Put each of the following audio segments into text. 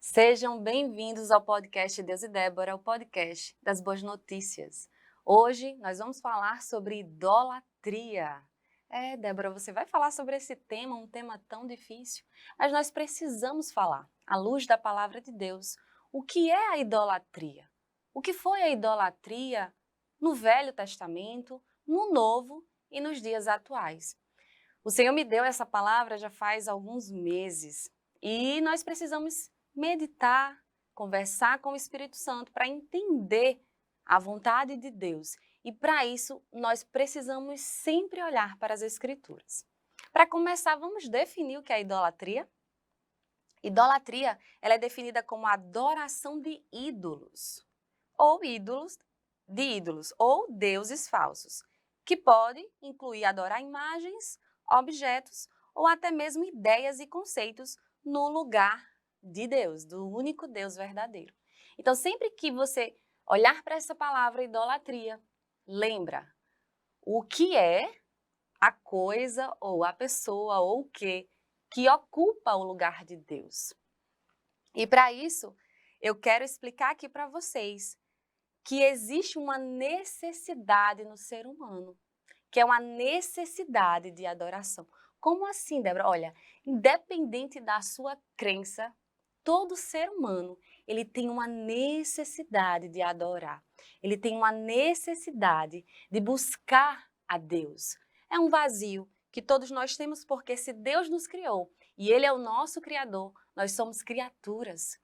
Sejam bem-vindos ao podcast Deus e Débora, o podcast das boas notícias. Hoje nós vamos falar sobre idolatria. Débora, você vai falar sobre esse tema, um tema tão difícil, mas nós precisamos falar, à luz da palavra de Deus, o que é a idolatria? O que foi a idolatria no Velho Testamento, no Novo e nos dias atuais? O Senhor me deu essa palavra já faz alguns meses e nós precisamos meditar, conversar com o Espírito Santo para entender a vontade de Deus. E para isso, nós precisamos sempre olhar para as Escrituras. Para começar, vamos definir o que é idolatria? Idolatria, ela é definida como a adoração de ídolos, ou deuses falsos, que pode incluir adorar imagens, objetos ou até mesmo ideias e conceitos no lugar de Deus, do único Deus verdadeiro. Então, sempre que você olhar para essa palavra idolatria, lembra o que é a coisa ou a pessoa ou o que ocupa o lugar de Deus. E para isso, eu quero explicar aqui para vocês que existe uma necessidade no ser humano, que é uma necessidade de adoração. Como assim, Débora? Olha, independente da sua crença, todo ser humano, ele tem uma necessidade de adorar. Ele tem uma necessidade de buscar a Deus. É um vazio que todos nós temos porque se Deus nos criou e Ele é o nosso Criador, nós somos criaturas.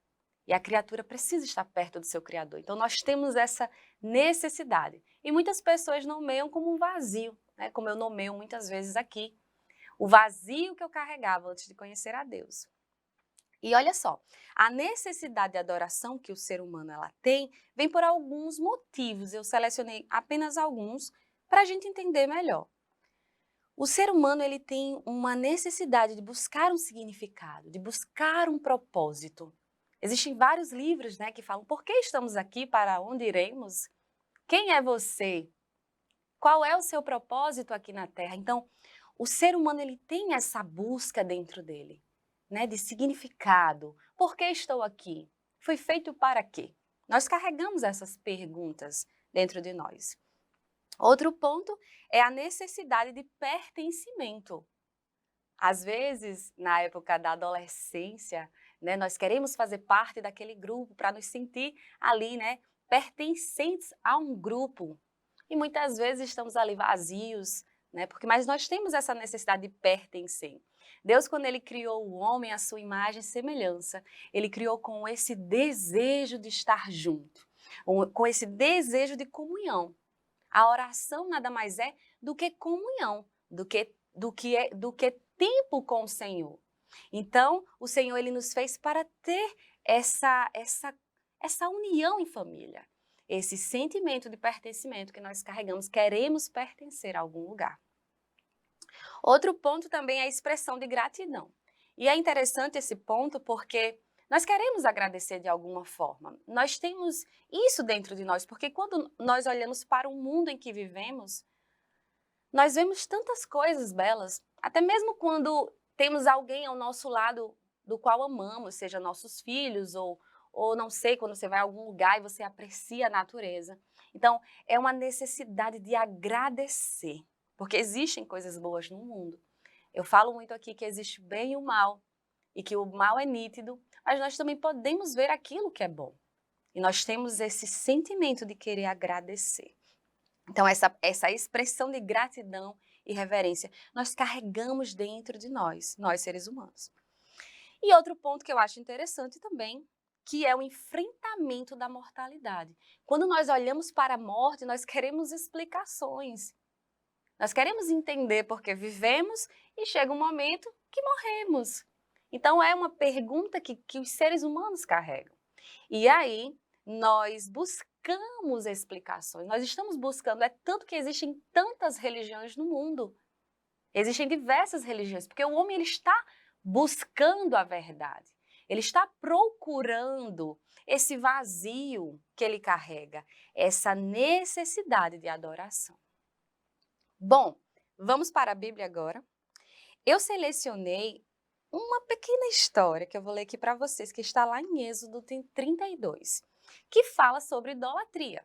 E a criatura precisa estar perto do seu Criador. Então, nós temos essa necessidade. E muitas pessoas nomeiam como um vazio, né? Como eu nomeio muitas vezes aqui. O vazio que eu carregava antes de conhecer a Deus. E olha só, a necessidade de adoração que o ser humano ela tem vem por alguns motivos. Eu selecionei apenas alguns para a gente entender melhor. O ser humano ele tem uma necessidade de buscar um significado, de buscar um propósito. Existem vários livros, né, que falam por que estamos aqui, para onde iremos, quem é você, qual é o seu propósito aqui na Terra. Então, o ser humano ele tem essa busca dentro dele, né, de significado. Por que estou aqui? Fui feito para quê? Nós carregamos essas perguntas dentro de nós. Outro ponto é a necessidade de pertencimento. Às vezes, na época da adolescência, né, nós queremos fazer parte daquele grupo para nos sentir ali, né, pertencentes a um grupo. E muitas vezes estamos ali vazios, né, mas nós temos essa necessidade de pertencer. Deus, quando Ele criou o homem à sua imagem e semelhança, Ele criou com esse desejo de estar junto, com esse desejo de comunhão. A oração nada mais é do que comunhão, do que tempo com o Senhor. Então, o Senhor ele nos fez para ter essa união em família, esse sentimento de pertencimento que nós carregamos, queremos pertencer a algum lugar. Outro ponto também é a expressão de gratidão. E é interessante esse ponto porque nós queremos agradecer de alguma forma. Nós temos isso dentro de nós, porque quando nós olhamos para o mundo em que vivemos, nós vemos tantas coisas belas, até mesmo quando temos alguém ao nosso lado do qual amamos, seja nossos filhos ou não sei, quando você vai a algum lugar e você aprecia a natureza. Então, é uma necessidade de agradecer, porque existem coisas boas no mundo. Eu falo muito aqui que existe o bem e o mal, e que o mal é nítido, mas nós também podemos ver aquilo que é bom. E nós temos esse sentimento de querer agradecer. Então, essa expressão de gratidão e reverência, nós carregamos dentro de nós seres humanos. E outro ponto que eu acho interessante também, que é o enfrentamento da mortalidade. Quando nós olhamos para a morte, nós queremos explicações. Nós queremos entender porque vivemos e chega um momento que morremos. Então, é uma pergunta que os seres humanos carregam. E aí, nós buscamos explicações, nós estamos buscando, é tanto que existem tantas religiões no mundo. Existem diversas religiões, porque o homem ele está buscando a verdade. Ele está procurando esse vazio que ele carrega, essa necessidade de adoração. Bom, vamos para a Bíblia agora. Eu selecionei uma pequena história que eu vou ler aqui para vocês, que está lá em Êxodo 32, que fala sobre idolatria.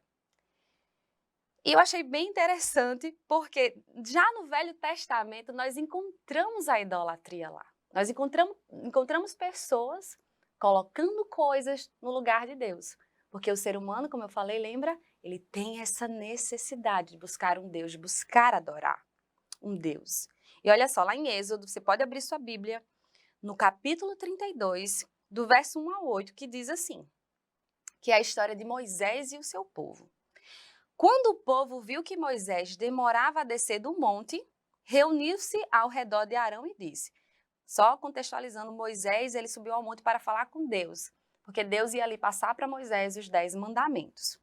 E eu achei bem interessante, porque já no Velho Testamento nós encontramos a idolatria lá. Nós encontramos pessoas colocando coisas no lugar de Deus. Porque o ser humano, como eu falei, lembra? Ele tem essa necessidade de buscar um Deus, de buscar adorar um Deus. E olha só, lá em Êxodo, você pode abrir sua Bíblia, no capítulo 32, do verso 1 ao 8, que diz assim, que é a história de Moisés e o seu povo. Quando o povo viu que Moisés demorava a descer do monte, reuniu-se ao redor de Arão e disse, só contextualizando, Moisés, ele subiu ao monte para falar com Deus, porque Deus ia ali passar para Moisés os 10 mandamentos.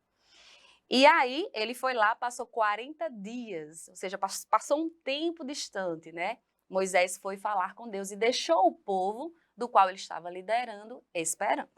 E aí, ele foi lá, passou 40 dias, ou seja, passou um tempo distante, né? Moisés foi falar com Deus e deixou o povo, do qual ele estava liderando, esperando.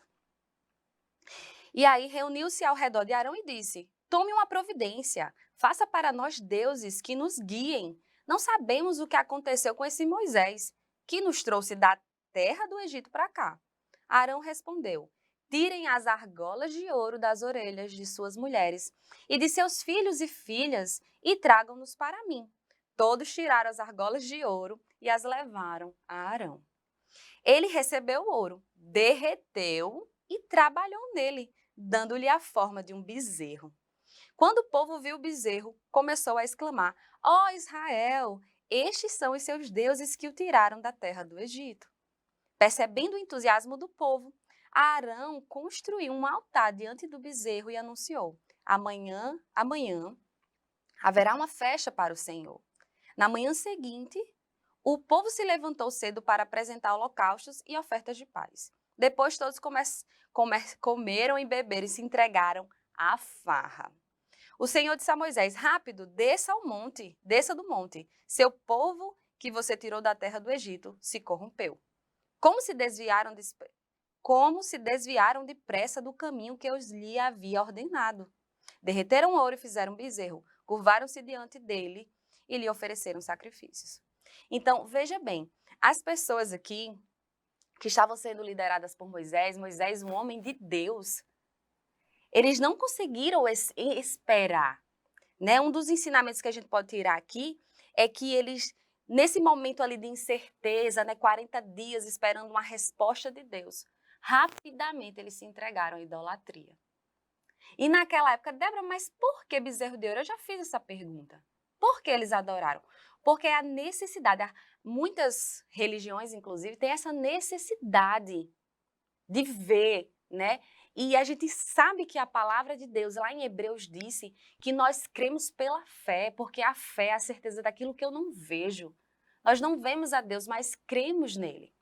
E aí, reuniu-se ao redor de Arão e disse, tome uma providência, faça para nós deuses que nos guiem. Não sabemos o que aconteceu com esse Moisés, que nos trouxe da terra do Egito para cá. Arão respondeu, tirem as argolas de ouro das orelhas de suas mulheres e de seus filhos e filhas e tragam-nos para mim. Todos tiraram as argolas de ouro e as levaram a Arão. Ele recebeu o ouro, derreteu e trabalhou nele, dando-lhe a forma de um bezerro. Quando o povo viu o bezerro, começou a exclamar, ó Israel, estes são os seus deuses que o tiraram da terra do Egito. Percebendo o entusiasmo do povo, Arão construiu um altar diante do bezerro e anunciou, amanhã haverá uma festa para o Senhor. Na manhã seguinte, o povo se levantou cedo para apresentar holocaustos e ofertas de paz. Depois todos comeram e beberam e se entregaram à farra. O Senhor disse a Moisés, rápido, desça do monte. Seu povo que você tirou da terra do Egito se corrompeu. Como se desviaram depressa do caminho que eu lhe havia ordenado. Derreteram ouro e fizeram um bezerro, curvaram-se diante dele e lhe ofereceram sacrifícios. Então, veja bem, as pessoas aqui que estavam sendo lideradas por Moisés, um homem de Deus, eles não conseguiram esperar, né? Um dos ensinamentos que a gente pode tirar aqui é que eles, nesse momento ali de incerteza, né, 40 dias esperando uma resposta de Deus, rapidamente eles se entregaram à idolatria. E naquela época, Débora, mas por que bezerro de ouro? Eu já fiz essa pergunta. Por que eles adoraram? Porque a necessidade, muitas religiões, inclusive, têm essa necessidade de ver, né? E a gente sabe que a palavra de Deus, lá em Hebreus, disse que nós cremos pela fé, porque a fé é a certeza daquilo que eu não vejo. Nós não vemos a Deus, mas cremos nele.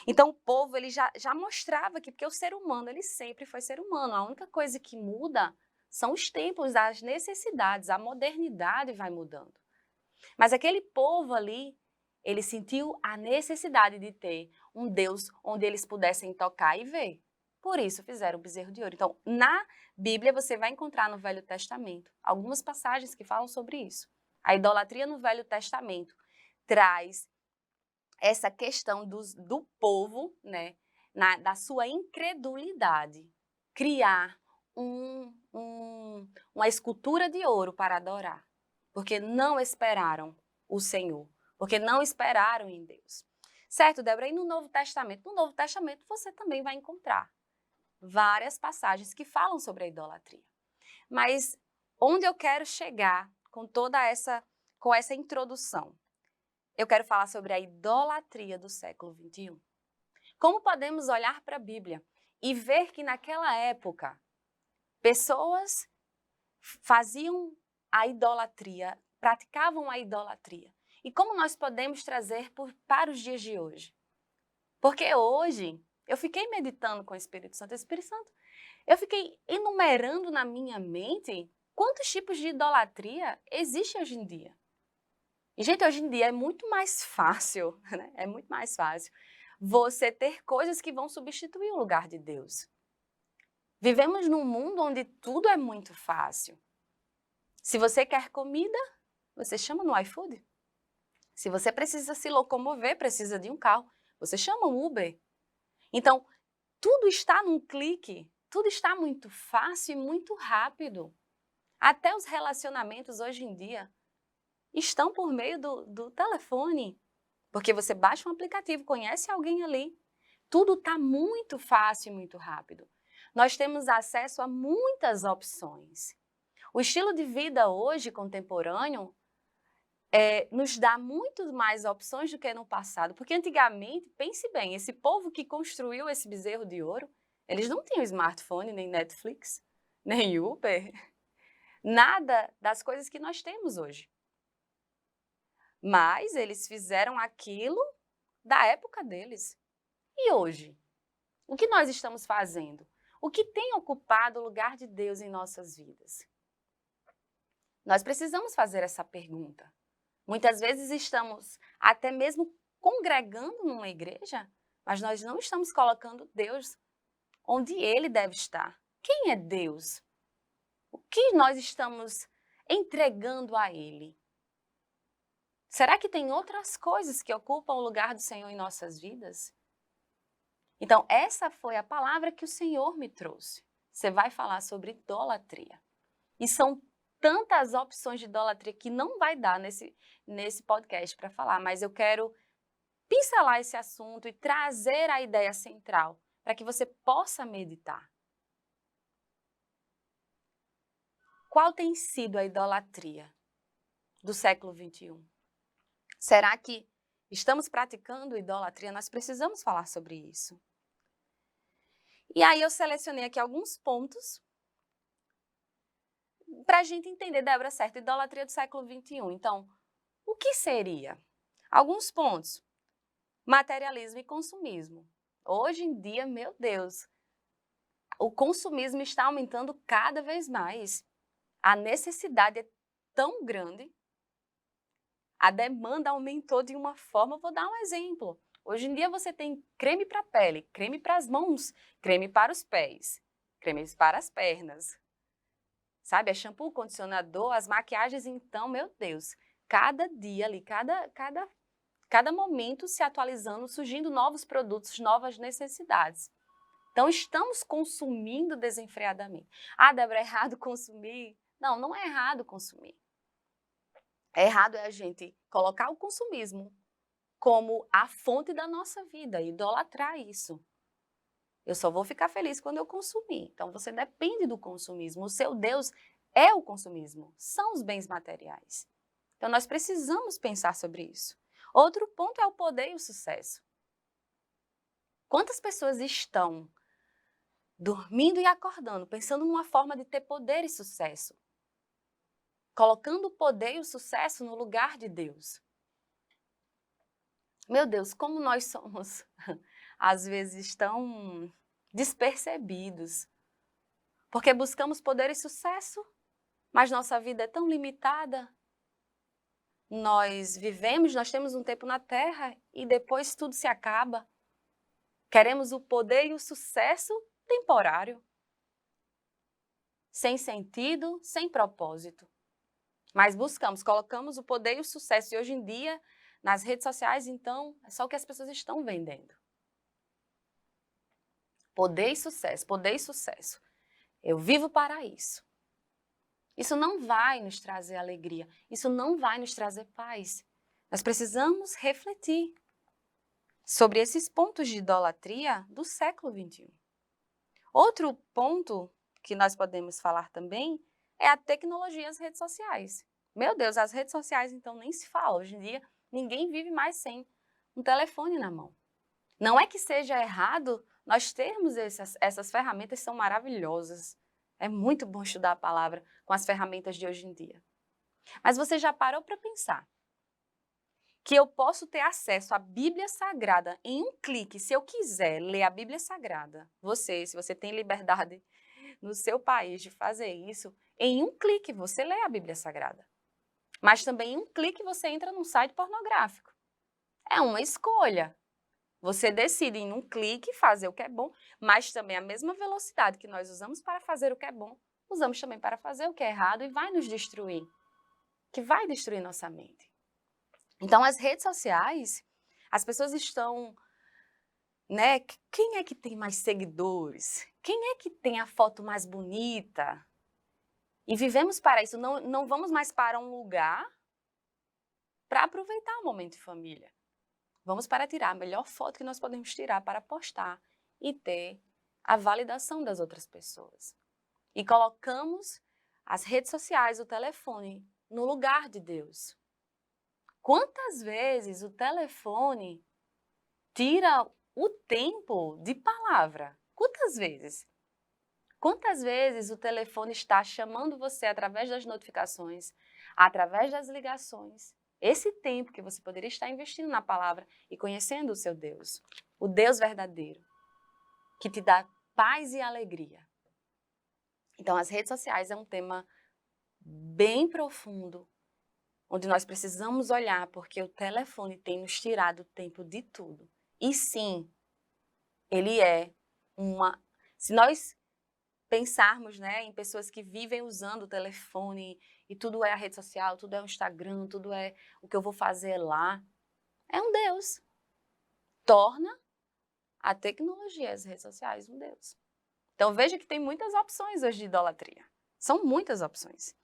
Então, o povo ele já mostrava que, porque o ser humano, ele sempre foi ser humano. A única coisa que muda são os tempos, as necessidades, a modernidade vai mudando. Mas aquele povo ali, ele sentiu a necessidade de ter um Deus onde eles pudessem tocar e ver. Por isso fizeram o bezerro de ouro. Então, na Bíblia, você vai encontrar no Velho Testamento algumas passagens que falam sobre isso. A idolatria no Velho Testamento traz essa questão do povo, né, da sua incredulidade, criar uma escultura de ouro para adorar, porque não esperaram o Senhor, porque não esperaram em Deus. Certo, Débora? E no Novo Testamento? No Novo Testamento você também vai encontrar várias passagens que falam sobre a idolatria. Mas onde eu quero chegar com com essa introdução? Eu quero falar sobre a idolatria do século XXI. Como podemos olhar para a Bíblia e ver que naquela época pessoas faziam a idolatria, praticavam a idolatria. E como nós podemos trazer para os dias de hoje? Porque hoje eu fiquei meditando com o Espírito Santo. Eu fiquei enumerando na minha mente quantos tipos de idolatria existem hoje em dia. E, gente, hoje em dia é muito mais fácil, né? É muito mais fácil você ter coisas que vão substituir o lugar de Deus. Vivemos num mundo onde tudo é muito fácil. Se você quer comida, você chama no iFood. Se você precisa se locomover, precisa de um carro, Você chama o Uber. Então, tudo está num clique, tudo está muito fácil e muito rápido. Até os relacionamentos hoje em dia estão por meio do telefone, porque você baixa um aplicativo, conhece alguém ali. Tudo está muito fácil e muito rápido. Nós temos acesso a muitas opções. O estilo de vida hoje, contemporâneo, nos dá muito mais opções do que no passado, porque antigamente, pense bem, esse povo que construiu esse bezerro de ouro, eles não tinham smartphone, nem Netflix, nem Uber, nada das coisas que nós temos hoje. Mas eles fizeram aquilo da época deles. E hoje? O que nós estamos fazendo? O que tem ocupado o lugar de Deus em nossas vidas? Nós precisamos fazer essa pergunta. Muitas vezes estamos até mesmo congregando numa igreja, mas nós não estamos colocando Deus onde Ele deve estar. Quem é Deus? O que nós estamos entregando a Ele? Será que tem outras coisas que ocupam o lugar do Senhor em nossas vidas? Então, essa foi a palavra que o Senhor me trouxe. Você vai falar sobre idolatria. E são tantas opções de idolatria que não vai dar nesse podcast para falar, mas eu quero pincelar esse assunto e trazer a ideia central para que você possa meditar. Qual tem sido a idolatria do século XXI? Será que estamos praticando idolatria? Nós precisamos falar sobre isso. E aí eu selecionei aqui alguns pontos para a gente entender, Débora, certo, idolatria do século XXI. Então, o que seria? Alguns pontos. Materialismo e consumismo. Hoje em dia, meu Deus, o consumismo está aumentando cada vez mais. A necessidade é tão grande, a demanda aumentou de uma forma, vou dar um exemplo. Hoje em dia você tem creme para a pele, creme para as mãos, creme para os pés, cremes para as pernas. Sabe, é shampoo, condicionador, as maquiagens, então, meu Deus, cada dia ali, cada momento se atualizando, surgindo novos produtos, novas necessidades. Então, estamos consumindo desenfreadamente. Ah, Débora, é errado consumir? Não, não é errado consumir. É errado a gente colocar o consumismo como a fonte da nossa vida, idolatrar isso. Eu só vou ficar feliz quando eu consumir. Então, você depende do consumismo. O seu Deus é o consumismo, são os bens materiais. Então, nós precisamos pensar sobre isso. Outro ponto é o poder e o sucesso. Quantas pessoas estão dormindo e acordando, pensando numa forma de ter poder e sucesso? Colocando o poder e o sucesso no lugar de Deus. Meu Deus, como nós somos, às vezes, tão despercebidos. Porque buscamos poder e sucesso, mas nossa vida é tão limitada. Nós vivemos, nós temos um tempo na Terra e depois tudo se acaba. Queremos o poder e o sucesso temporário. Sem sentido, sem propósito. Mas buscamos, colocamos o poder e o sucesso. E hoje em dia, nas redes sociais, então, é só o que as pessoas estão vendendo. Poder e sucesso, poder e sucesso. Eu vivo para isso. Isso não vai nos trazer alegria, isso não vai nos trazer paz. Nós precisamos refletir sobre esses pontos de idolatria do século XXI. Outro ponto que nós podemos falar também é a tecnologia e as redes sociais. Meu Deus, as redes sociais então nem se fala. Hoje em dia ninguém vive mais sem um telefone na mão. Não é que seja errado nós termos essas ferramentas, são maravilhosas. É muito bom estudar a palavra com as ferramentas de hoje em dia. Mas você já parou para pensar que eu posso ter acesso à Bíblia Sagrada em um clique, se eu quiser ler a Bíblia Sagrada, se você tem liberdade no seu país de fazer isso, em um clique você lê a Bíblia Sagrada. Mas também em um clique você entra num site pornográfico. É uma escolha. Você decide em um clique fazer o que é bom, mas também a mesma velocidade que nós usamos para fazer o que é bom, usamos também para fazer o que é errado e vai nos destruir, que vai destruir nossa mente. Então, as redes sociais, as pessoas estão né? Quem é que tem mais seguidores? Quem é que tem a foto mais bonita? E vivemos para isso, não vamos mais para um lugar para aproveitar o momento em família. Vamos para tirar a melhor foto que nós podemos tirar para postar e ter a validação das outras pessoas. E colocamos as redes sociais, o telefone, no lugar de Deus. Quantas vezes o telefone tira o tempo de palavra? Quantas vezes? Quantas vezes o telefone está chamando você através das notificações, através das ligações? Esse tempo que você poderia estar investindo na palavra e conhecendo o seu Deus, o Deus verdadeiro, que te dá paz e alegria. Então, as redes sociais é um tema bem profundo, onde nós precisamos olhar, porque o telefone tem nos tirado o tempo de tudo. E sim, ele é uma... Se nós pensarmos, né, em pessoas que vivem usando o telefone e tudo é a rede social, tudo é o Instagram, tudo é o que eu vou fazer lá, é um Deus. Torna a tecnologia, as redes sociais, um Deus. Então veja que tem muitas opções hoje de idolatria. São muitas opções.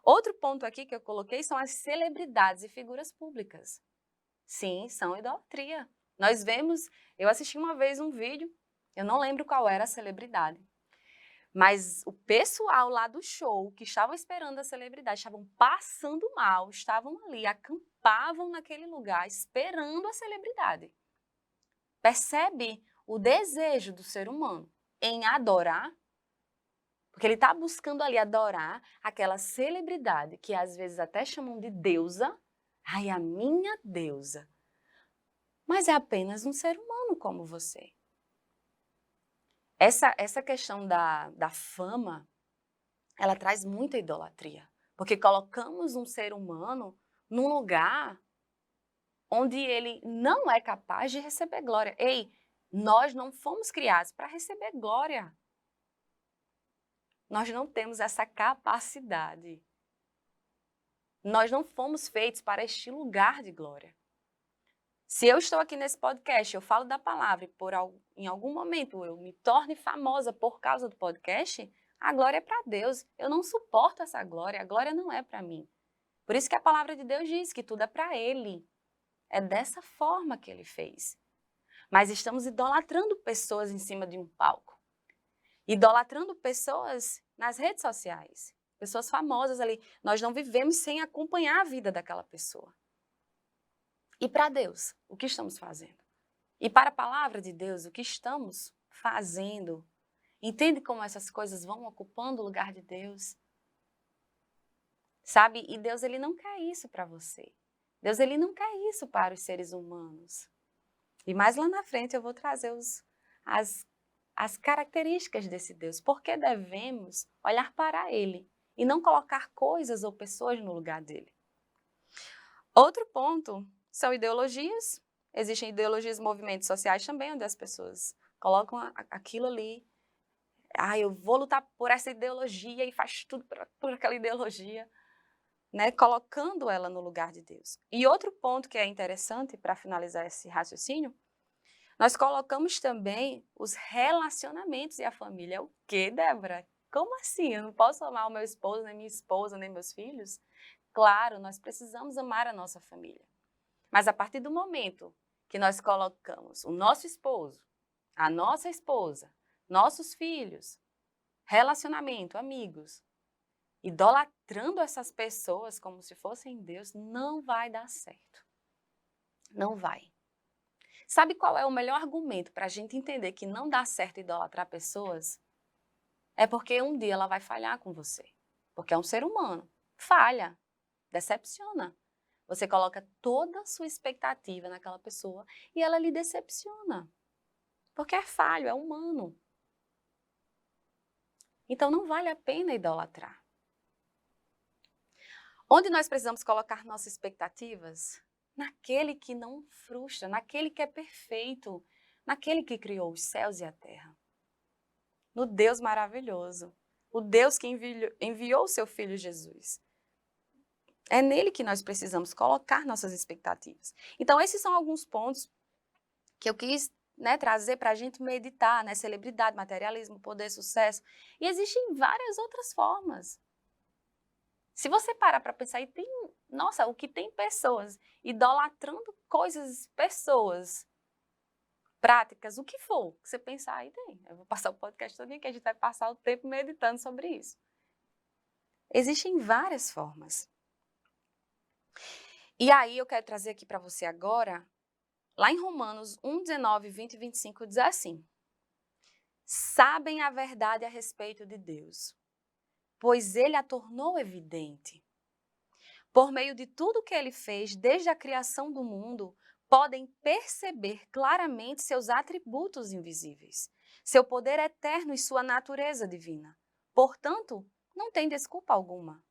Outro ponto aqui que eu coloquei são as celebridades e figuras públicas. Sim, são idolatria. Nós vemos, eu assisti uma vez um vídeo, eu não lembro qual era a celebridade, mas o pessoal lá do show, que estavam esperando a celebridade, estavam passando mal, estavam ali, acampavam naquele lugar, esperando a celebridade. Percebe o desejo do ser humano em adorar? Porque ele está buscando ali adorar aquela celebridade, que às vezes até chamam de deusa. Ai, a minha deusa. Mas é apenas um ser humano como você. Essa questão da fama, ela traz muita idolatria, porque colocamos um ser humano num lugar onde ele não é capaz de receber glória. Ei, nós não fomos criados para receber glória. Nós não temos essa capacidade. Nós não fomos feitos para este lugar de glória. Se eu estou aqui nesse podcast, eu falo da palavra e em algum momento eu me torne famosa por causa do podcast, a glória é para Deus. Eu não suporto essa glória, a glória não é para mim. Por isso que a palavra de Deus diz que tudo é para Ele. É dessa forma que Ele fez. Mas estamos idolatrando pessoas em cima de um palco. Idolatrando pessoas nas redes sociais. Pessoas famosas ali. Nós não vivemos sem acompanhar a vida daquela pessoa. E para Deus, o que estamos fazendo? E para a palavra de Deus, o que estamos fazendo? Entende como essas coisas vão ocupando o lugar de Deus? Sabe? E Deus, ele não quer isso para você. Deus, ele não quer isso para os seres humanos. E mais lá na frente eu vou trazer as características desse Deus. Porque devemos olhar para ele e não colocar coisas ou pessoas no lugar dele. Outro ponto são ideologias. Existem ideologias e movimentos sociais também, onde as pessoas colocam aquilo ali. Ah, eu vou lutar por essa ideologia e faz tudo por aquela ideologia, né? Colocando ela no lugar de Deus. E outro ponto que é interessante para finalizar esse raciocínio, nós colocamos também os relacionamentos e a família. O quê, Débora? Como assim? Eu não posso amar o meu esposo, nem minha esposa, nem meus filhos? Claro, nós precisamos amar a nossa família. Mas a partir do momento que nós colocamos o nosso esposo, a nossa esposa, nossos filhos, relacionamento, amigos, idolatrando essas pessoas como se fossem Deus, não vai dar certo. Não vai. Sabe qual é o melhor argumento para a gente entender que não dá certo idolatrar pessoas? É porque um dia ela vai falhar com você. Porque é um ser humano. Falha, decepciona. Você coloca toda a sua expectativa naquela pessoa e ela lhe decepciona. Porque é falho, é humano. Então não vale a pena idolatrar. Onde nós precisamos colocar nossas expectativas? Naquele que não frustra, naquele que é perfeito, naquele que criou os céus e a terra. No Deus maravilhoso, o Deus que enviou o seu Filho Jesus. É nele que nós precisamos colocar nossas expectativas. Então, esses são alguns pontos que eu quis né, trazer para a gente meditar, né, celebridade, materialismo, poder, sucesso. E existem várias outras formas. Se você parar para pensar, e tem, nossa, o que tem pessoas idolatrando coisas, pessoas, práticas, o que for, que você pensar, aí tem. Eu vou passar o podcast todo dia que a gente vai passar o tempo meditando sobre isso. Existem várias formas. E aí eu quero trazer aqui para você agora, lá em Romanos 1, 19, 20 e 25, diz assim: sabem a verdade a respeito de Deus, pois ele a tornou evidente. Por meio de tudo que ele fez desde a criação do mundo, podem perceber claramente seus atributos invisíveis, seu poder eterno e sua natureza divina. Portanto, não tem desculpa alguma.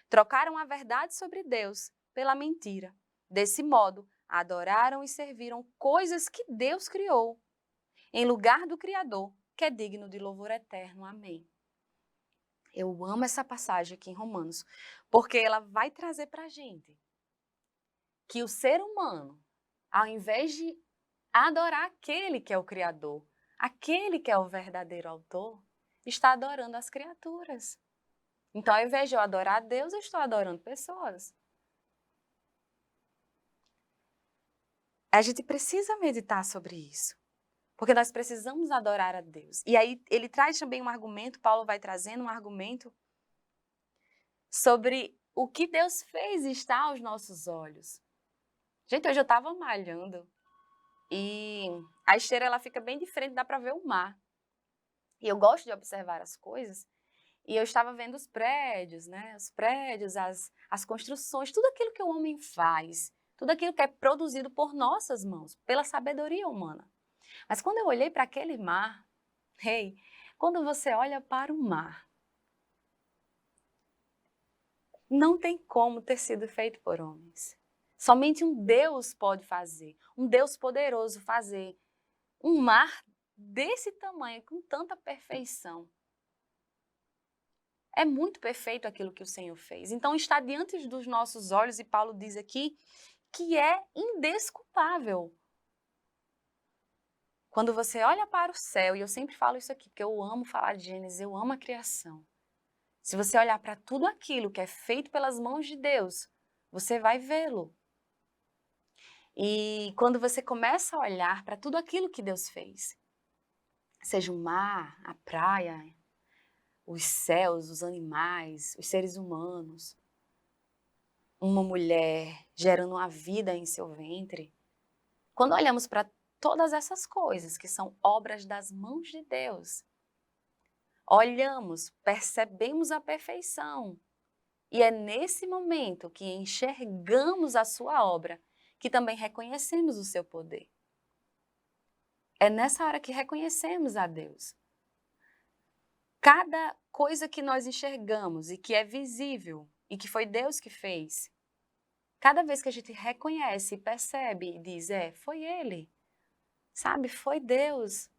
Trocaram a verdade sobre Deus pela mentira. Desse modo, adoraram e serviram coisas que Deus criou, em lugar do Criador, que é digno de louvor eterno. Amém. Eu amo essa passagem aqui em Romanos, porque ela vai trazer para a gente que o ser humano, ao invés de adorar aquele que é o Criador, aquele que é o verdadeiro autor, está adorando as criaturas. Então, ao invés de eu adorar a Deus, eu estou adorando pessoas. A gente precisa meditar sobre isso, porque nós precisamos adorar a Deus. E aí ele traz também um argumento, Paulo vai trazendo um argumento sobre o que Deus fez está aos nossos olhos. Gente, hoje eu estava malhando e a esteira ela fica bem de frente, dá para ver o mar. E eu gosto de observar as coisas e eu estava vendo os prédios, né? Os prédios, as construções, tudo aquilo que o homem faz, tudo aquilo que é produzido por nossas mãos, pela sabedoria humana. Mas quando eu olhei para aquele mar, hey, quando você olha para o mar, não tem como ter sido feito por homens. Somente um Deus pode fazer, um Deus poderoso fazer um mar desse tamanho, com tanta perfeição. É muito perfeito aquilo que o Senhor fez. Então está diante dos nossos olhos, e Paulo diz aqui, que é indesculpável. Quando você olha para o céu, e eu sempre falo isso aqui, porque eu amo falar de Gênesis, eu amo a criação. Se você olhar para tudo aquilo que é feito pelas mãos de Deus, você vai vê-lo. E quando você começa a olhar para tudo aquilo que Deus fez, seja o mar, a praia, os céus, os animais, os seres humanos, uma mulher gerando uma vida em seu ventre, quando olhamos para todas essas coisas que são obras das mãos de Deus, olhamos, percebemos a perfeição. E é nesse momento que enxergamos a sua obra, que também reconhecemos o seu poder. É nessa hora que reconhecemos a Deus. Cada coisa que nós enxergamos e que é visível e que foi Deus que fez, cada vez que a gente reconhece e percebe e diz, foi Ele, sabe, foi Deus,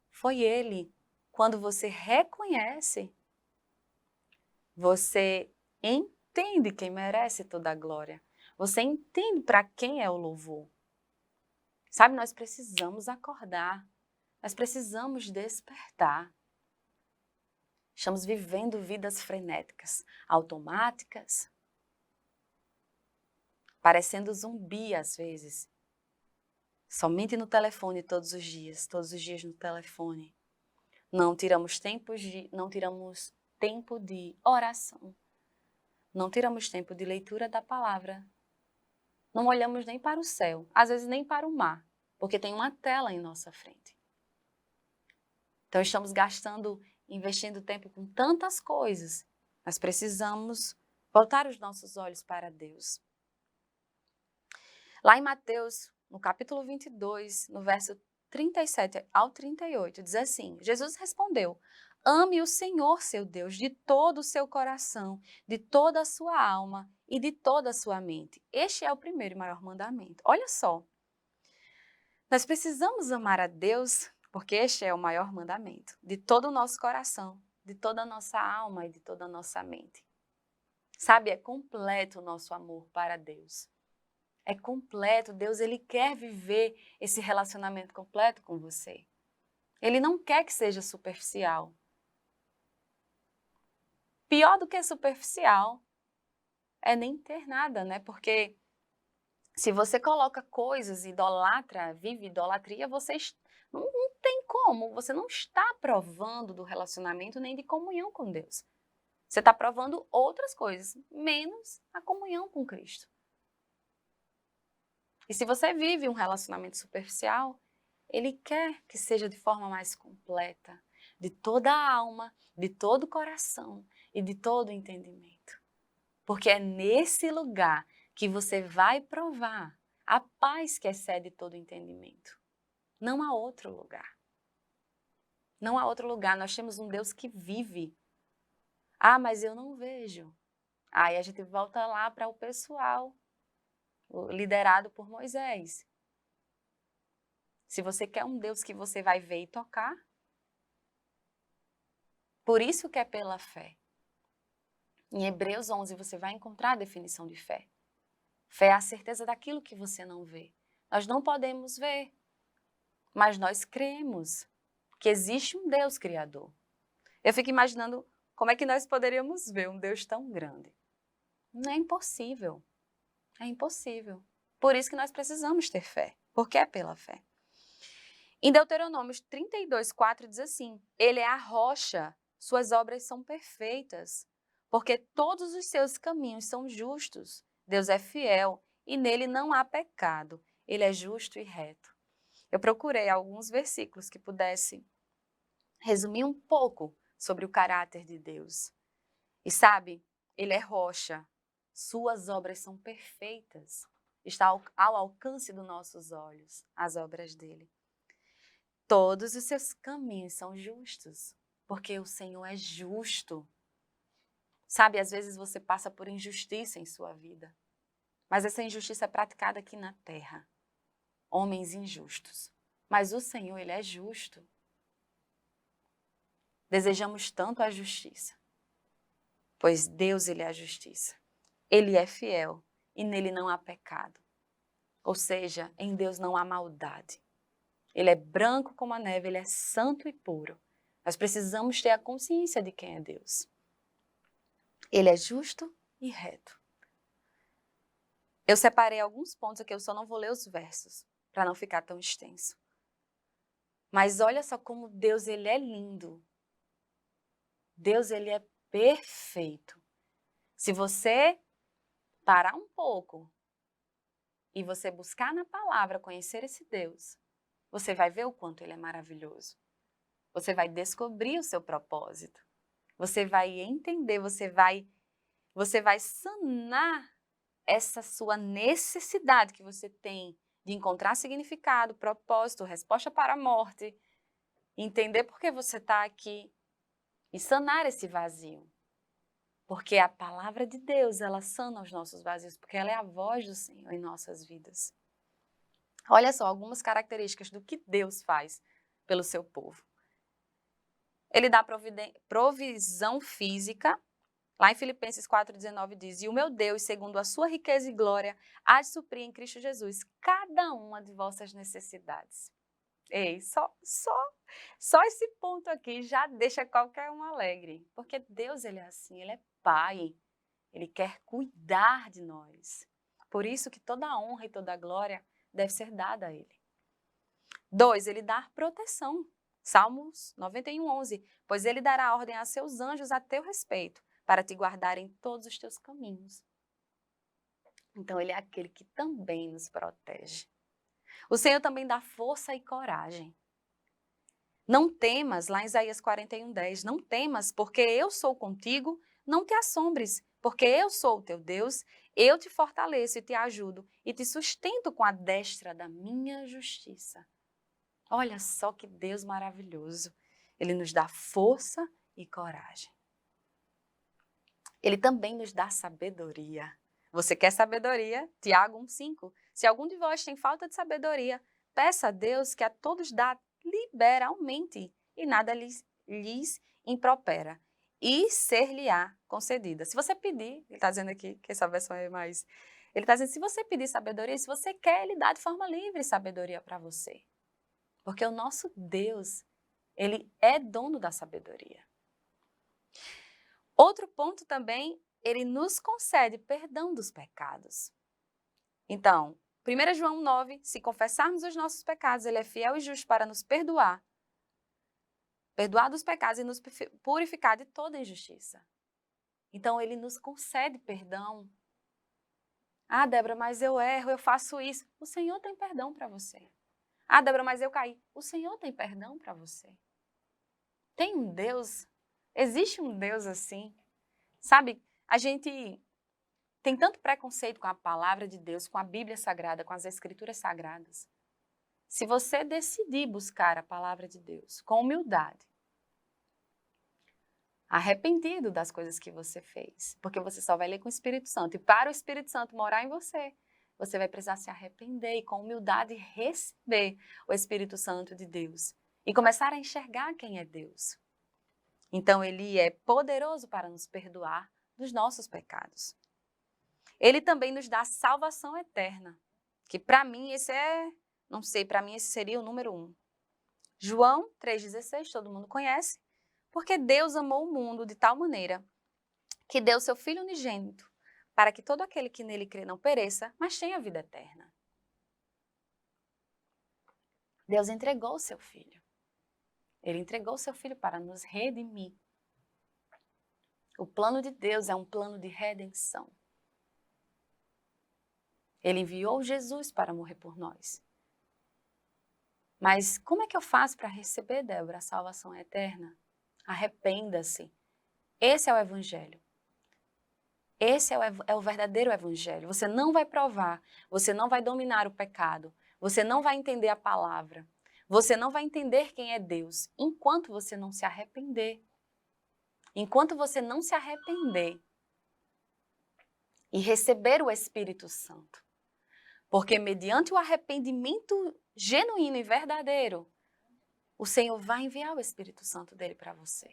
foi Ele. Quando você reconhece, você entende quem merece toda a glória. Você entende para quem é o louvor. Sabe, nós precisamos acordar, nós precisamos despertar. Estamos vivendo vidas frenéticas, automáticas, parecendo zumbi às vezes. Somente no telefone todos os dias no telefone. Não tiramos tempo de oração. Não tiramos tempo de leitura da palavra. Não olhamos nem para o céu, às vezes nem para o mar, porque tem uma tela em nossa frente. Então estamos investindo tempo com tantas coisas. Nós precisamos voltar os nossos olhos para Deus. Lá em Mateus, no capítulo 22, no verso 37 ao 38, diz assim, Jesus respondeu, ame o Senhor seu Deus de todo o seu coração, de toda a sua alma e de toda a sua mente. Este é o primeiro e maior mandamento. Olha só, nós precisamos amar a Deus, porque este é o maior mandamento, de todo o nosso coração, de toda a nossa alma e de toda a nossa mente. Sabe, é completo o nosso amor para Deus. é completo. Deus, ele quer viver esse relacionamento completo com você. Ele não quer que seja superficial. Pior do que superficial é nem ter nada, né? Porque se você coloca coisas, idolatra, vive idolatria, não tem como, você não está provando do relacionamento nem de comunhão com Deus. Você está provando outras coisas, menos a comunhão com Cristo. E se você vive um relacionamento superficial, Ele quer que seja de forma mais completa, de toda a alma, de todo o coração e de todo o entendimento. Porque é nesse lugar que você vai provar a paz que excede todo entendimento. Não há outro lugar. Não há outro lugar. Nós temos um Deus que vive. Ah, mas eu não vejo. Aí a gente volta lá para o pessoal, liderado por Moisés. Se você quer um Deus que você vai ver e tocar, por isso que é pela fé. Em Hebreus 11 você vai encontrar a definição de fé. Fé é a certeza daquilo que você não vê. Nós não podemos ver, mas nós cremos que existe um Deus criador. Eu fico imaginando como é que nós poderíamos ver um Deus tão grande. Não é impossível. É impossível. Por isso que nós precisamos ter fé, porque é pela fé. Em Deuteronômio 32:4 diz assim: Ele é a rocha, suas obras são perfeitas, porque todos os seus caminhos são justos. Deus é fiel e nele não há pecado. Ele é justo e reto. Eu procurei alguns versículos que pudessem resumir um pouco sobre o caráter de Deus. E sabe, ele é rocha, suas obras são perfeitas. Está ao alcance dos nossos olhos, as obras dele. Todos os seus caminhos são justos, porque o Senhor é justo. Sabe, às vezes você passa por injustiça em sua vida, mas essa injustiça é praticada aqui na terra. Homens injustos. Mas o Senhor, ele é justo. Desejamos tanto a justiça, pois Deus, ele é a justiça. Ele é fiel e nele não há pecado. Ou seja, em Deus não há maldade. Ele é branco como a neve, ele é santo e puro. Nós precisamos ter a consciência de quem é Deus. Ele é justo e reto. Eu separei alguns pontos aqui, eu só não vou ler os versos, para não ficar tão extenso. Mas olha só como Deus, ele é lindo. Deus, ele é perfeito. Se você parar um pouco e você buscar na palavra conhecer esse Deus, você vai ver o quanto ele é maravilhoso. Você vai descobrir o seu propósito. Você vai entender, você vai sanar essa sua necessidade que você tem de encontrar significado, propósito, resposta para a morte, entender por que você está aqui e sanar esse vazio. Porque a palavra de Deus, ela sana os nossos vazios, porque ela é a voz do Senhor em nossas vidas. Olha só algumas características do que Deus faz pelo seu povo. Ele dá provisão física. Lá em Filipenses 4,19 diz: E o meu Deus, segundo a sua riqueza e glória, há de suprir em Cristo Jesus cada uma de vossas necessidades. Ei, só esse ponto aqui já deixa qualquer um alegre. Porque Deus, ele é assim, ele é Pai. Ele quer cuidar de nós. Por isso que toda a honra e toda a glória deve ser dada a ele. 2, ele dá proteção. Salmos 91:11. Pois ele dará ordem a seus anjos a teu respeito, para te guardar em todos os teus caminhos. Então, ele é aquele que também nos protege. O Senhor também dá força e coragem. Não temas, lá em Isaías 41:10, não temas, porque eu sou contigo, não te assombres, porque eu sou o teu Deus, eu te fortaleço e te ajudo, e te sustento com a destra da minha justiça. Olha só que Deus maravilhoso. Ele nos dá força e coragem. Ele também nos dá sabedoria. Você quer sabedoria? Tiago 1,5. Se algum de vós tem falta de sabedoria, peça a Deus que a todos dá liberalmente e nada lhes impropera. E ser-lhe-á concedida. Se você pedir, ele está dizendo aqui que essa versão é mais Ele está dizendo, se você pedir sabedoria, se você quer, Ele dá de forma livre sabedoria para você. Porque o nosso Deus, Ele é dono da sabedoria. Outro ponto também, Ele nos concede perdão dos pecados. Então, 1 João 9, se confessarmos os nossos pecados, Ele é fiel e justo para nos perdoar dos pecados e nos purificar de toda injustiça. Então, Ele nos concede perdão. Ah, Débora, mas eu erro, eu faço isso. O Senhor tem perdão para você. Ah, Débora, mas eu caí. O Senhor tem perdão para você. Tem um Deus, existe um Deus assim. Sabe, a gente tem tanto preconceito com a palavra de Deus, com a Bíblia Sagrada, com as Escrituras Sagradas. Se você decidir buscar a palavra de Deus com humildade, arrependido das coisas que você fez, porque você só vai ler com o Espírito Santo. E para o Espírito Santo morar em você, você vai precisar se arrepender e com humildade receber o Espírito Santo de Deus e começar a enxergar quem é Deus. Então, Ele é poderoso para nos perdoar dos nossos pecados. Ele também nos dá salvação eterna, que para mim esse não sei, para mim esse seria o número 1. João 3,16, todo mundo conhece. Porque Deus amou o mundo de tal maneira que deu seu Filho unigênito, para que todo aquele que nele crê não pereça, mas tenha vida eterna. Deus entregou o seu Filho. Ele entregou o seu Filho para nos redimir. O plano de Deus é um plano de redenção. Ele enviou Jesus para morrer por nós. Mas como é que eu faço para receber, Débora, a salvação eterna? Arrependa-se. Esse é o Evangelho. Esse é o verdadeiro Evangelho. Você não vai provar, você não vai dominar o pecado, você não vai entender a palavra, você não vai entender quem é Deus, enquanto você não se arrepender. Enquanto você não se arrepender e receber o Espírito Santo. Porque mediante o arrependimento genuíno e verdadeiro, o Senhor vai enviar o Espírito Santo dele para você.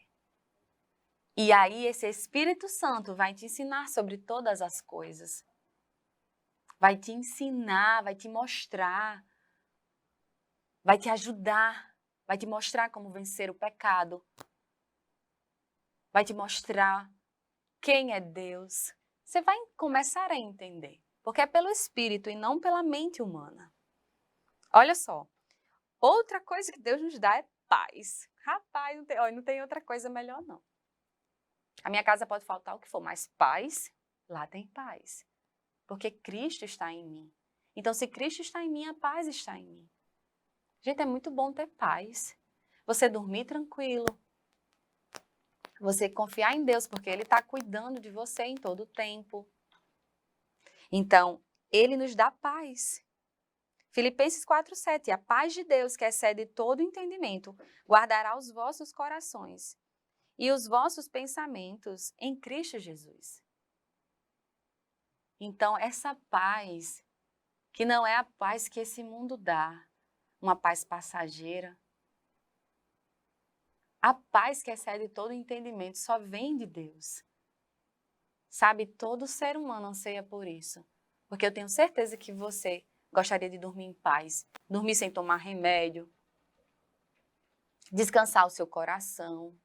E aí esse Espírito Santo vai te ensinar sobre todas as coisas. Vai te ensinar, vai te mostrar, vai te ajudar, vai te mostrar como vencer o pecado. Vai te mostrar quem é Deus. Você vai começar a entender, porque é pelo Espírito e não pela mente humana. Olha só, outra coisa que Deus nos dá é paz. Rapaz, não tem outra coisa melhor não. A minha casa pode faltar o que for, mas paz, lá tem paz. Porque Cristo está em mim. Então, se Cristo está em mim, a paz está em mim. Gente, é muito bom ter paz. Você dormir tranquilo. Você confiar em Deus, porque Ele está cuidando de você em todo o tempo. Então, Ele nos dá paz. Filipenses 4,7, a paz de Deus, que excede todo entendimento, guardará os vossos corações e os vossos pensamentos em Cristo Jesus. Então, essa paz, que não é a paz que esse mundo dá, uma paz passageira, a paz que excede todo entendimento só vem de Deus. Sabe, todo ser humano anseia por isso, porque eu tenho certeza que você gostaria de dormir em paz, dormir sem tomar remédio, descansar o seu coração,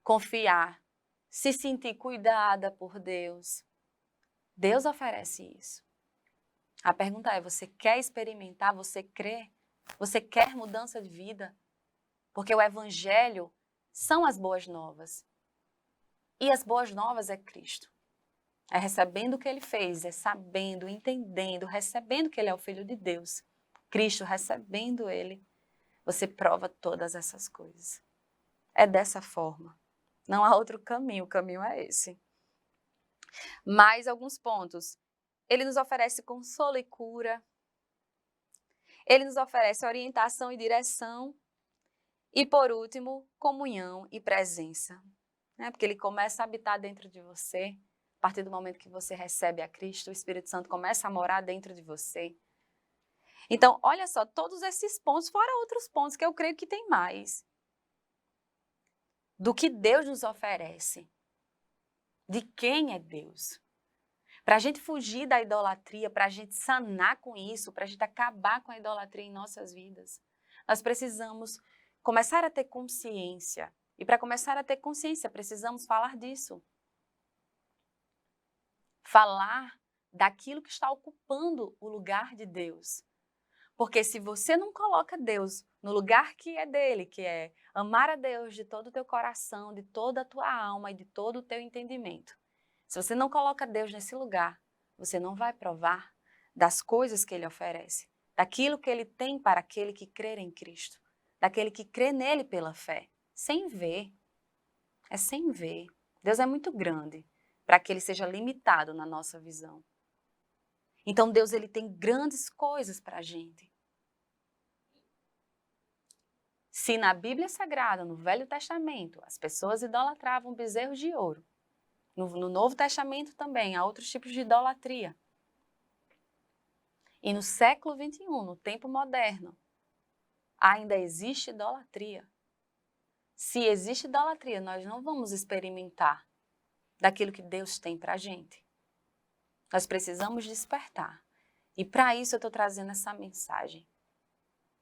confiar, se sentir cuidada por Deus. Deus oferece isso. A pergunta é, você quer experimentar, você crê? Você quer mudança de vida? Porque o Evangelho são as boas novas. E as boas novas é Cristo. É recebendo o que Ele fez, é sabendo, entendendo, recebendo que Ele é o Filho de Deus. Cristo, recebendo Ele, você prova todas essas coisas. É dessa forma. Não há outro caminho, o caminho é esse. Mais alguns pontos. Ele nos oferece consolo e cura. Ele nos oferece orientação e direção. E, por último, comunhão e presença. Porque Ele começa a habitar dentro de você. A partir do momento que você recebe a Cristo, o Espírito Santo começa a morar dentro de você. Então, olha só, todos esses pontos, fora outros pontos que eu creio que tem mais. Do que Deus nos oferece. De quem é Deus. Para a gente fugir da idolatria, para a gente sanar com isso, para a gente acabar com a idolatria em nossas vidas, nós precisamos começar a ter consciência. E para começar a ter consciência, precisamos falar disso. Falar daquilo que está ocupando o lugar de Deus. Porque se você não coloca Deus no lugar que é dele, que é amar a Deus de todo o teu coração, de toda a tua alma e de todo o teu entendimento, se você não coloca Deus nesse lugar, você não vai provar das coisas que Ele oferece, daquilo que Ele tem para aquele que crer em Cristo, daquele que crê nele pela fé, sem ver. É sem ver. Deus é muito grande para que Ele seja limitado na nossa visão. Então Deus ele tem grandes coisas para a gente. Se na Bíblia Sagrada, no Velho Testamento, as pessoas idolatravam bezerros de ouro, no Novo Testamento também há outros tipos de idolatria. E no século XXI, no tempo moderno, ainda existe idolatria. Se existe idolatria, nós não vamos experimentar daquilo que Deus tem para a gente. Nós precisamos despertar. E para isso eu estou trazendo essa mensagem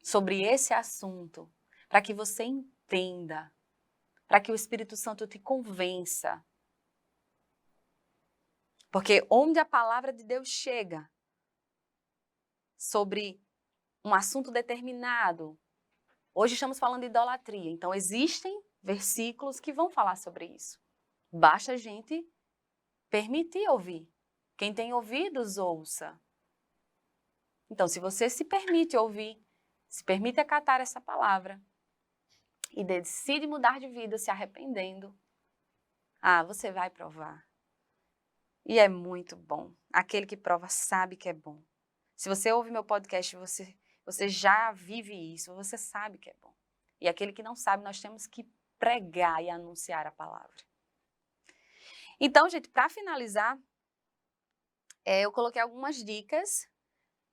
sobre esse assunto, para que você entenda, para que o Espírito Santo te convença. Porque onde a palavra de Deus chega sobre um assunto determinado, hoje estamos falando de idolatria, então existem versículos que vão falar sobre isso. Basta a gente permitir ouvir. Quem tem ouvidos, ouça. Então, se você se permite ouvir, se permite acatar essa palavra e decide mudar de vida se arrependendo, você vai provar. E é muito bom. Aquele que prova sabe que é bom. Se você ouve meu podcast, você já vive isso, você sabe que é bom. E aquele que não sabe, nós temos que pregar e anunciar a palavra. Então, gente, para finalizar, eu coloquei algumas dicas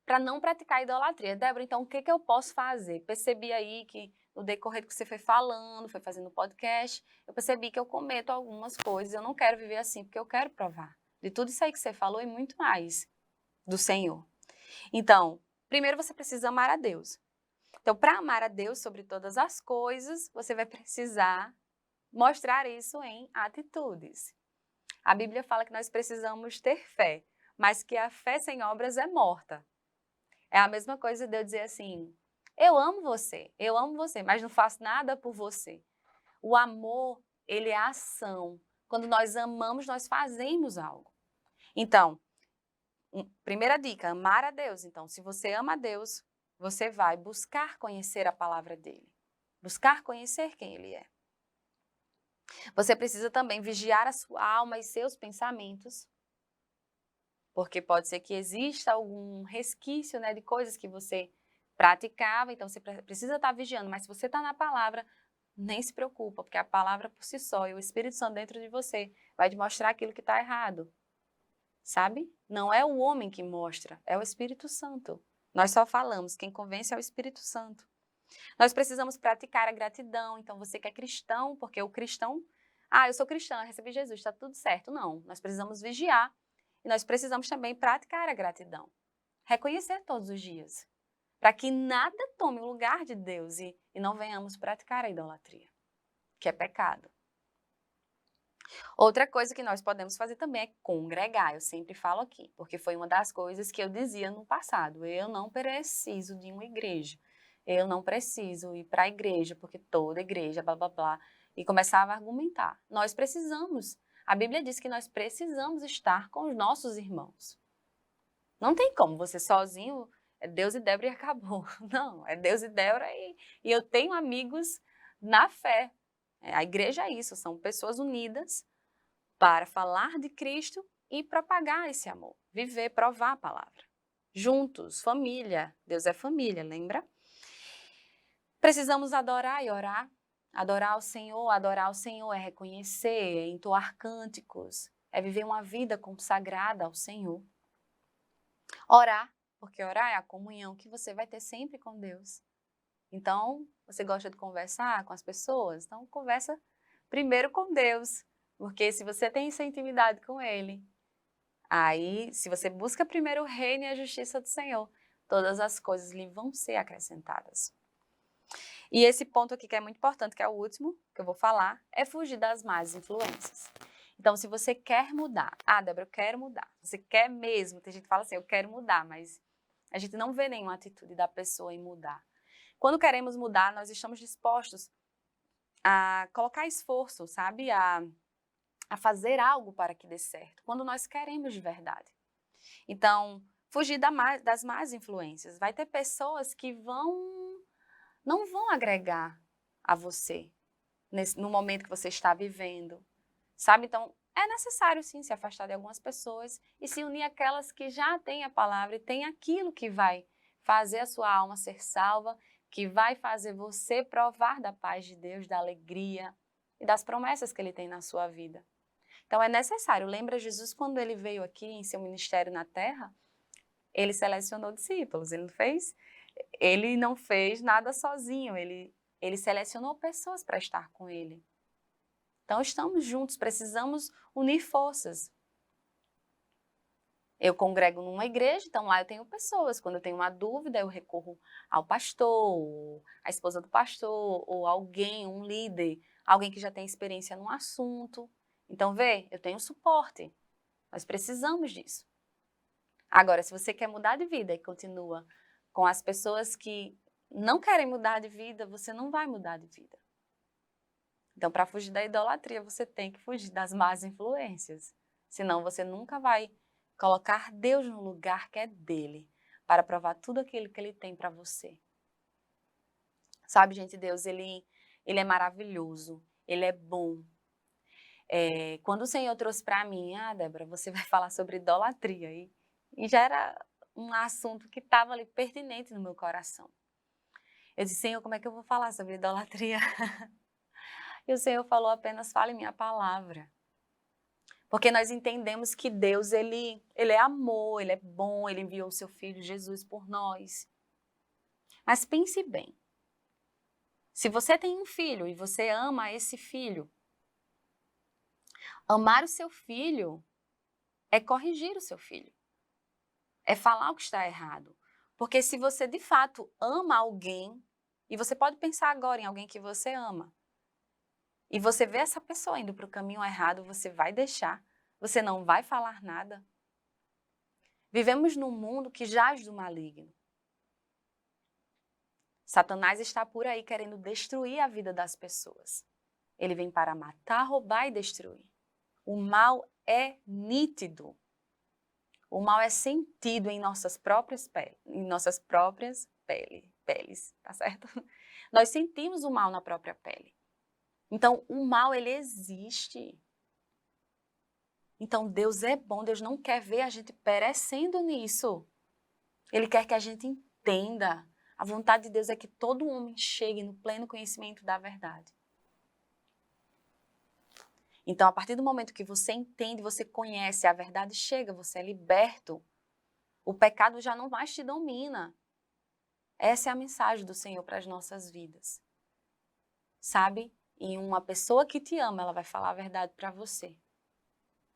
para não praticar idolatria. Débora, então o que eu posso fazer? Percebi aí que no decorrer do que você foi falando, foi fazendo podcast, eu percebi que eu cometo algumas coisas, eu não quero viver assim, porque eu quero provar de tudo isso aí que você falou e muito mais do Senhor. Então, primeiro você precisa amar a Deus. Então, para amar a Deus sobre todas as coisas, você vai precisar mostrar isso em atitudes. A Bíblia fala que nós precisamos ter fé, mas que a fé sem obras é morta. É a mesma coisa de eu dizer assim, eu amo você, mas não faço nada por você. O amor, ele é ação. Quando nós amamos, nós fazemos algo. Então, primeira dica, amar a Deus. Então, se você ama a Deus, você vai buscar conhecer a palavra dele. Buscar conhecer quem ele é. Você precisa também vigiar a sua alma e seus pensamentos. Porque pode ser que exista algum resquício, né, de coisas que você praticava, então você precisa estar vigiando. Mas se você está na palavra, nem se preocupa, porque a palavra por si só e o Espírito Santo dentro de você vai te mostrar aquilo que está errado. Sabe? Não é o homem que mostra, é o Espírito Santo. Nós só falamos, quem convence é o Espírito Santo. Nós precisamos praticar a gratidão, então você que é cristão, porque o cristão, eu sou cristã, recebi Jesus, está tudo certo. Não, nós precisamos vigiar e nós precisamos também praticar a gratidão. Reconhecer todos os dias, para que nada tome o lugar de Deus e não venhamos praticar a idolatria, que é pecado. Outra coisa que nós podemos fazer também é congregar, eu sempre falo aqui, porque foi uma das coisas que eu dizia no passado, eu não preciso de uma igreja, eu não preciso ir para a igreja, porque toda igreja, blá, blá, blá, e começava a argumentar. Nós precisamos, a Bíblia diz que nós precisamos estar com os nossos irmãos. Não tem como, você sozinho, é Deus e Débora e acabou. Não, é Deus e Débora e eu tenho amigos na fé. A igreja é isso, são pessoas unidas para falar de Cristo e propagar esse amor, viver, provar a palavra. Juntos, família, Deus é família, lembra? Precisamos adorar e orar. Adorar o Senhor é reconhecer, é entoar cânticos, é viver uma vida consagrada ao Senhor. Orar, porque orar é a comunhão que você vai ter sempre com Deus. Então, você gosta de conversar com as pessoas? Então, conversa primeiro com Deus, porque se você tem essa intimidade com Ele, Aí, se você busca primeiro o reino e a justiça do Senhor, todas as coisas lhe vão ser acrescentadas. E esse ponto aqui que é muito importante, que é o último que eu vou falar, é fugir das más influências. Então, se você quer mudar, Débora, eu quero mudar. Você quer mesmo, tem gente que fala assim, eu quero mudar, mas a gente não vê nenhuma atitude da pessoa em mudar. Quando queremos mudar, nós estamos dispostos a colocar esforço, sabe? A fazer algo para que dê certo, quando nós queremos de verdade. Então, fugir das más influências. Vai ter pessoas que não vão agregar a você no momento que você está vivendo, sabe? Então, é necessário sim se afastar de algumas pessoas e se unir àquelas que já têm a palavra e têm aquilo que vai fazer a sua alma ser salva, que vai fazer você provar da paz de Deus, da alegria e das promessas que Ele tem na sua vida. Então, é necessário. Lembra Jesus quando Ele veio aqui em seu ministério na terra? Ele selecionou discípulos, ele não fez nada sozinho, ele selecionou pessoas para estar com ele. Então, estamos juntos, precisamos unir forças. Eu congrego numa igreja, então lá eu tenho pessoas. Quando eu tenho uma dúvida, eu recorro ao pastor, ou à esposa do pastor, ou alguém, um líder, alguém que já tem experiência num assunto. Então, eu tenho suporte. Nós precisamos disso. Agora, se você quer mudar de vida e continua com as pessoas que não querem mudar de vida, você não vai mudar de vida. Então, para fugir da idolatria, você tem que fugir das más influências. Senão, você nunca vai colocar Deus no lugar que é dele, para provar tudo aquilo que ele tem para você. Sabe, gente, Deus, ele é maravilhoso, ele é bom. Quando o Senhor trouxe para mim, Débora, você vai falar sobre idolatria, e já era um assunto que estava ali pertinente no meu coração. Eu disse, Senhor, como é que eu vou falar sobre idolatria? E o Senhor falou apenas, fale minha palavra. Porque nós entendemos que Deus, ele é amor, ele é bom, ele enviou o seu Filho Jesus por nós. Mas pense bem, se você tem um filho e você ama esse filho, amar o seu filho é corrigir o seu filho, é falar o que está errado. Porque se você de fato ama alguém, e você pode pensar agora em alguém que você ama, e você vê essa pessoa indo para o caminho errado, você vai deixar, você não vai falar nada. Vivemos num mundo que jaz do maligno. Satanás está por aí querendo destruir a vida das pessoas. Ele vem para matar, roubar e destruir. O mal é nítido. O mal é sentido em nossas próprias peles, tá certo? Nós sentimos o mal na própria pele. Então, o mal, ele existe. Então, Deus é bom, Deus não quer ver a gente perecendo nisso. Ele quer que a gente entenda. A vontade de Deus é que todo homem chegue no pleno conhecimento da verdade. Então, a partir do momento que você entende, você conhece, a verdade chega, você é liberto, o pecado já não mais te domina. Essa é a mensagem do Senhor para as nossas vidas. Sabe? E uma pessoa que te ama, ela vai falar a verdade para você.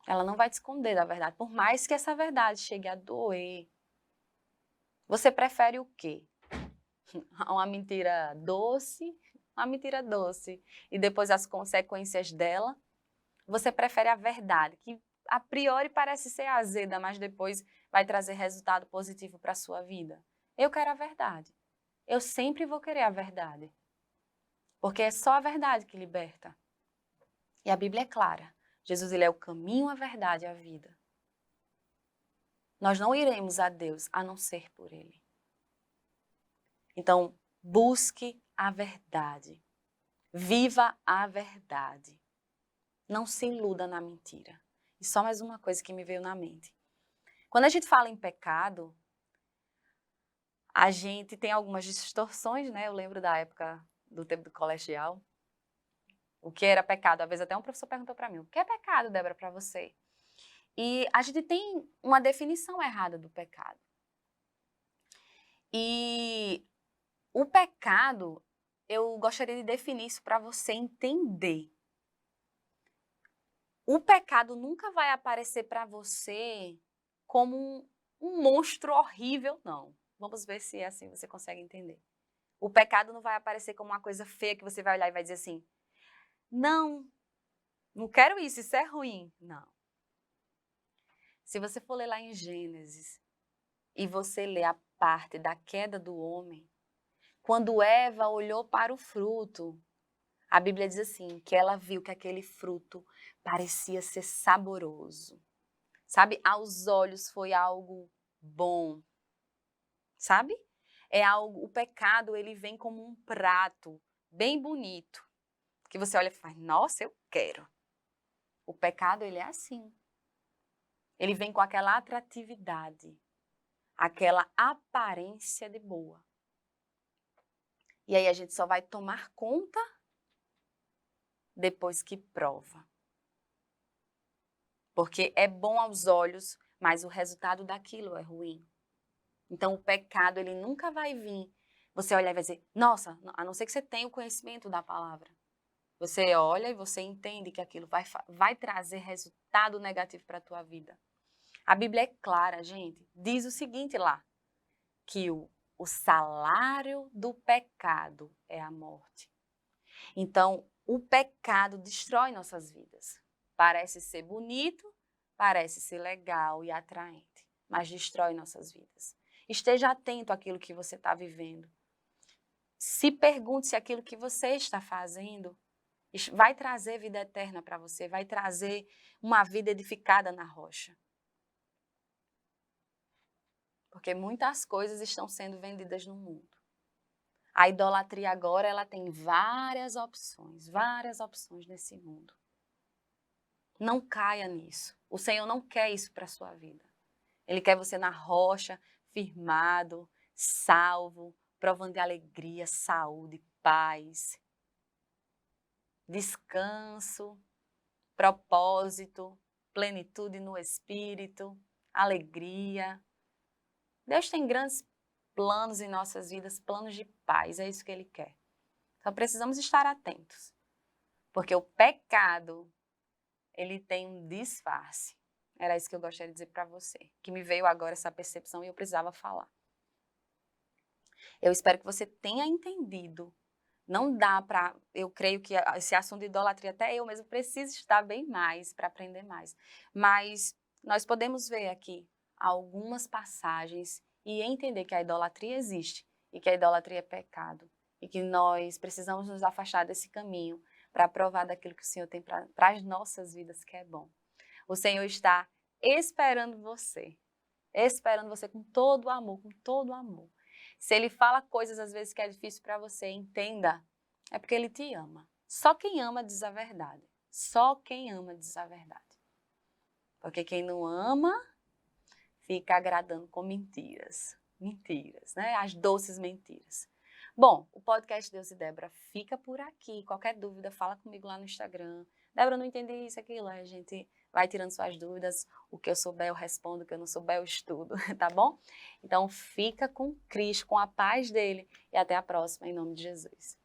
Ela não vai te esconder da verdade, por mais que essa verdade chegue a doer. Você prefere o quê? Uma mentira doce, e depois as consequências dela? Você prefere a verdade, que a priori parece ser azeda, mas depois vai trazer resultado positivo para a sua vida? Eu quero a verdade. Eu sempre vou querer a verdade. Porque é só a verdade que liberta. E a Bíblia é clara. Jesus, ele é o caminho, a verdade e a vida. Nós não iremos a Deus a não ser por ele. Então, busque a verdade. Viva a verdade. Não se iluda na mentira. E só mais uma coisa que me veio na mente. Quando a gente fala em pecado, a gente tem algumas distorções, né? Eu lembro da época do tempo do colegial. O que era pecado? Às vezes até um professor perguntou para mim, o que é pecado, Débora, para você? E a gente tem uma definição errada do pecado. E o pecado, eu gostaria de definir isso para você entender. O pecado nunca vai aparecer para você como um monstro horrível, não. Vamos ver se é assim você consegue entender. O pecado não vai aparecer como uma coisa feia que você vai olhar e vai dizer assim, não, não quero isso é ruim. Não. Se você for ler lá em Gênesis e você ler a parte da queda do homem, quando Eva olhou para o fruto, a Bíblia diz assim, que ela viu que aquele fruto parecia ser saboroso. Sabe? Aos olhos foi algo bom. Sabe? O pecado, ele vem como um prato bem bonito, que você olha e fala, nossa, eu quero. O pecado, ele é assim. Ele vem com aquela atratividade, aquela aparência de boa. E aí a gente só vai tomar conta depois que prova. Porque é bom aos olhos, mas o resultado daquilo é ruim. Então o pecado, ele nunca vai vir. Você olhar e vai dizer, nossa, a não ser que você tenha o conhecimento da palavra. Você olha e você entende que aquilo vai trazer resultado negativo para a tua vida. A Bíblia é clara, gente. Diz o seguinte lá, que o salário do pecado é a morte. Então, o pecado destrói nossas vidas. Parece ser bonito, parece ser legal e atraente, mas destrói nossas vidas. Esteja atento àquilo que você está vivendo. Se pergunte se aquilo que você está fazendo vai trazer vida eterna para você, vai trazer uma vida edificada na rocha. Porque muitas coisas estão sendo vendidas no mundo. A idolatria agora, ela tem várias opções nesse mundo. Não caia nisso. O Senhor não quer isso para a sua vida. Ele quer você na rocha, firmado, salvo, provando de alegria, saúde, paz, descanso, propósito, plenitude no espírito, alegria. Deus tem grandes planos em nossas vidas, planos de paz, é isso que Ele quer. Só precisamos estar atentos, porque o pecado, ele tem um disfarce. Era isso que eu gostaria de dizer para você, que me veio agora essa percepção e eu precisava falar. Eu espero que você tenha entendido. Não dá para, eu creio que esse assunto de idolatria, até eu mesmo preciso estudar bem mais para aprender mais. Mas nós podemos ver aqui algumas passagens e entender que a idolatria existe e que a idolatria é pecado e que nós precisamos nos afastar desse caminho para provar daquilo que o Senhor tem para as nossas vidas, que é bom. O Senhor está esperando você com todo o amor, com todo o amor. Se Ele fala coisas às vezes que é difícil para você, entenda, é porque Ele te ama. Só quem ama diz a verdade. Só quem ama diz a verdade. Porque quem não ama fica agradando com mentiras. Mentiras, né? As doces mentiras. Bom, o podcast Deus e Débora fica por aqui. Qualquer dúvida, fala comigo lá no Instagram. Débora, não entendi isso, aquilo. A gente vai tirando suas dúvidas. O que eu souber eu respondo, o que eu não souber eu estudo, tá bom? Então fica com Cristo, com a paz dele. E até a próxima, em nome de Jesus.